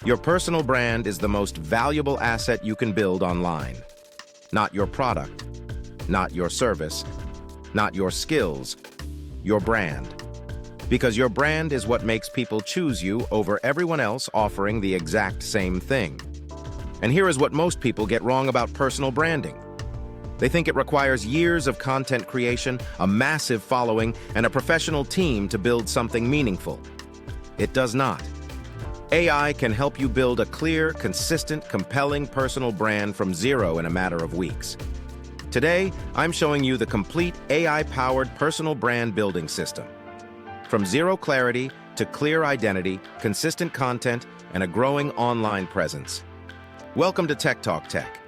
Your personal brand is the most valuable asset you can build online. Not your product, not your service, not your skills, your brand. Because your brand is what makes people choose you over everyone else offering the exact same thing. And here is what most people get wrong about personal branding. They think it requires years of content creation, a massive following, and a professional team to build something meaningful. It does not. AI can help you build a clear, consistent, compelling personal brand from zero in a matter of weeks. Today, I'm showing you the complete AI-powered personal brand building system. From zero clarity to clear identity, consistent content, and a growing online presence. Welcome to Tech Talk Tech.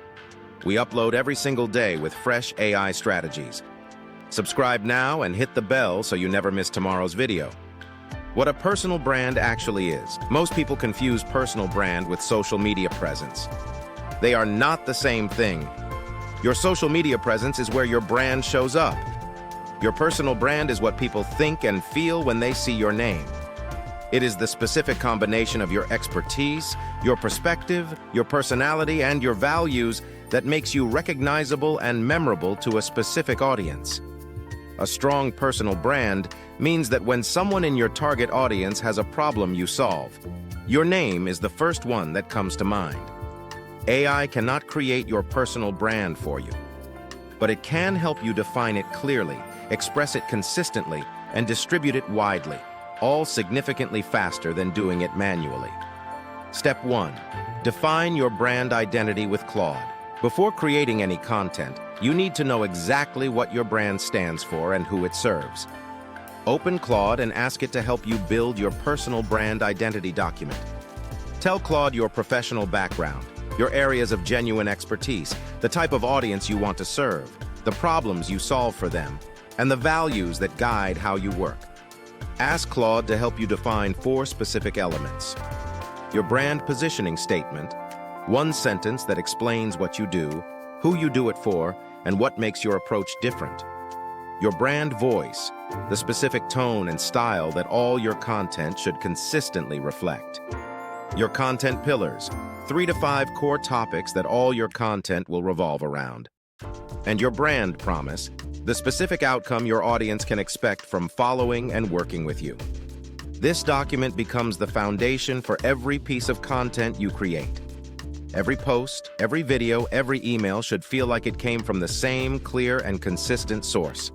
We upload every single day with fresh AI strategies. Subscribe now and hit the bell so you never miss tomorrow's video. What a personal brand actually is. Most people confuse personal brand with social media presence. They are not the same thing. Your social media presence is where your brand shows up. Your personal brand is what people think and feel when they see your name. It is the specific combination of your expertise, your perspective, your personality, and your values that makes you recognizable and memorable to a specific audience. A strong personal brand means that when someone in your target audience has a problem you solve, your name is the first one that comes to mind. AI cannot create your personal brand for you, but it can help you define it clearly, express it consistently, and distribute it widely, all significantly faster than doing it manually. Step 1. Define your brand identity with Claude. Before creating any content, you need to know exactly what your brand stands for and who it serves. Open Claude and ask it to help you build your personal brand identity document. Tell Claude your professional background, your areas of genuine expertise, the type of audience you want to serve, the problems you solve for them, and the values that guide how you work. Ask Claude to help you define 4 specific elements. Your brand positioning statement, one sentence that explains what you do, who you do it for, and what makes your approach different. Your brand voice, the specific tone and style that all your content should consistently reflect. Your content pillars, 3 to 5 core topics that all your content will revolve around. And your brand promise, the specific outcome your audience can expect from following and working with you. This document becomes the foundation for every piece of content you create. Every post, every video, every email should feel like it came from the same clear and consistent source.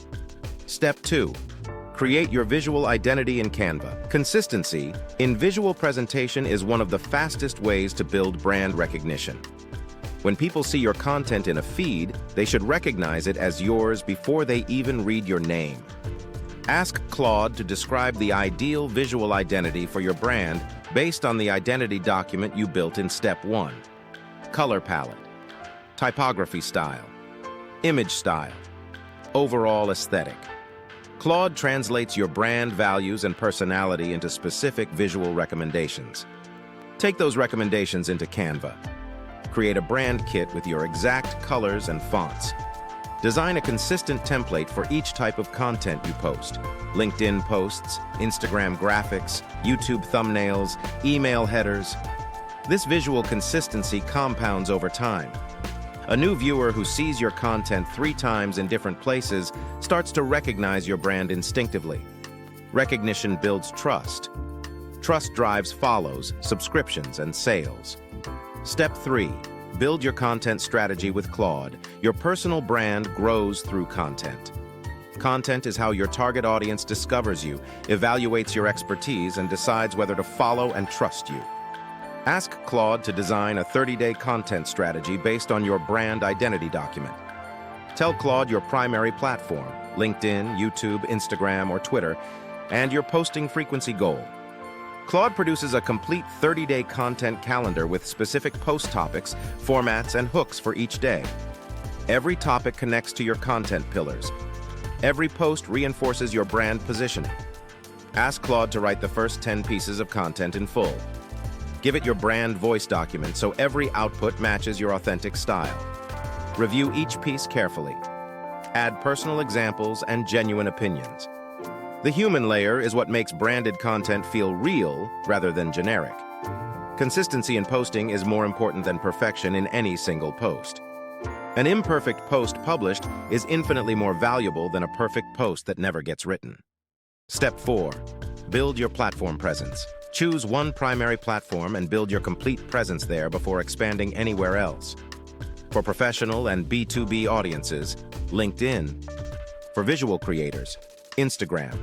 Step 2. Create your visual identity in Canva. Consistency in visual presentation is one of the fastest ways to build brand recognition. When people see your content in a feed, they should recognize it as yours before they even read your name. Ask Claude to describe the ideal visual identity for your brand based on the identity document you built in Step 1. Color palette, typography style, image style, overall aesthetic. Claude translates your brand values and personality into specific visual recommendations. Take those recommendations into Canva. Create a brand kit with your exact colors and fonts. Design a consistent template for each type of content you post. LinkedIn posts, Instagram graphics, YouTube thumbnails, email headers. This visual consistency compounds over time. A new viewer who sees your content 3 times in different places starts to recognize your brand instinctively. Recognition builds trust. Trust drives follows, subscriptions, and sales. Step 3. Build your content strategy with Claude. Your personal brand grows through content. Content is how your target audience discovers you, evaluates your expertise, and decides whether to follow and trust you. Ask Claude to design a 30-day content strategy based on your brand identity document. Tell Claude your primary platform, LinkedIn, YouTube, Instagram, or Twitter, and your posting frequency goal. Claude produces a complete 30-day content calendar with specific post topics, formats, and hooks for each day. Every topic connects to your content pillars. Every post reinforces your brand positioning. Ask Claude to write the first 10 pieces of content in full. Give it your brand voice document so every output matches your authentic style. Review each piece carefully. Add personal examples and genuine opinions. The human layer is what makes branded content feel real rather than generic. Consistency in posting is more important than perfection in any single post. An imperfect post published is infinitely more valuable than a perfect post that never gets written. Step 4. Build your platform presence. Choose one primary platform and build your complete presence there before expanding anywhere else. For professional and B2B audiences, LinkedIn. For visual creators, Instagram.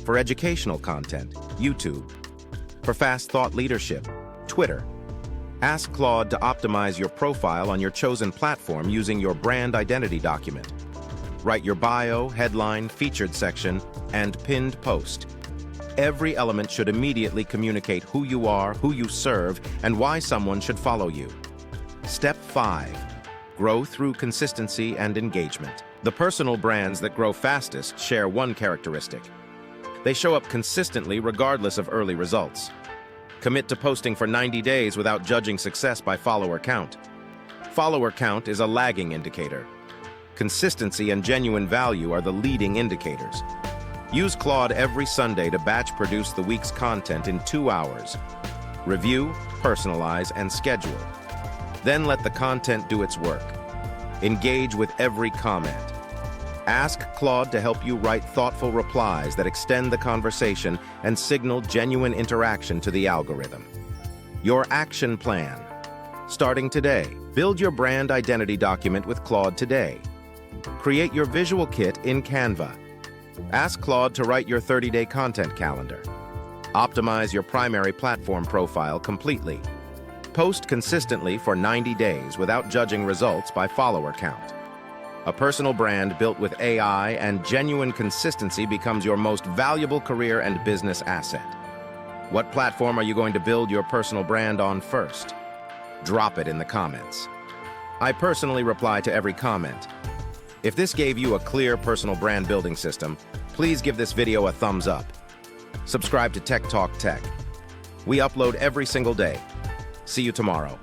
For educational content, YouTube. For fast thought leadership, Twitter. Ask Claude to optimize your profile on your chosen platform using your brand identity document. Write your bio, headline, featured section, and pinned post. Every element should immediately communicate who you are, who you serve, and why someone should follow you. Step 5. Grow through consistency and engagement. The personal brands that grow fastest share one characteristic. They show up consistently regardless of early results. Commit to posting for 90 days without judging success by follower count. Follower count is a lagging indicator. Consistency and genuine value are the leading indicators. Use Claude every Sunday to batch produce the week's content in 2 hours. Review, personalize, and schedule. Then let the content do its work. Engage with every comment. Ask Claude to help you write thoughtful replies that extend the conversation and signal genuine interaction to the algorithm. Your action plan. Starting today, build your brand identity document with Claude today. Create your visual kit in Canva. Ask Claude to write your 30-day content calendar. Optimize your primary platform profile completely. Post consistently for 90 days without judging results by follower count. A personal brand built with AI and genuine consistency becomes your most valuable career and business asset. What platform are you going to build your personal brand on first? Drop it in the comments. I personally reply to every comment. If this gave you a clear personal brand building system, please give this video a thumbs up. Subscribe to Tech Talk Tech. We upload every single day. See you tomorrow.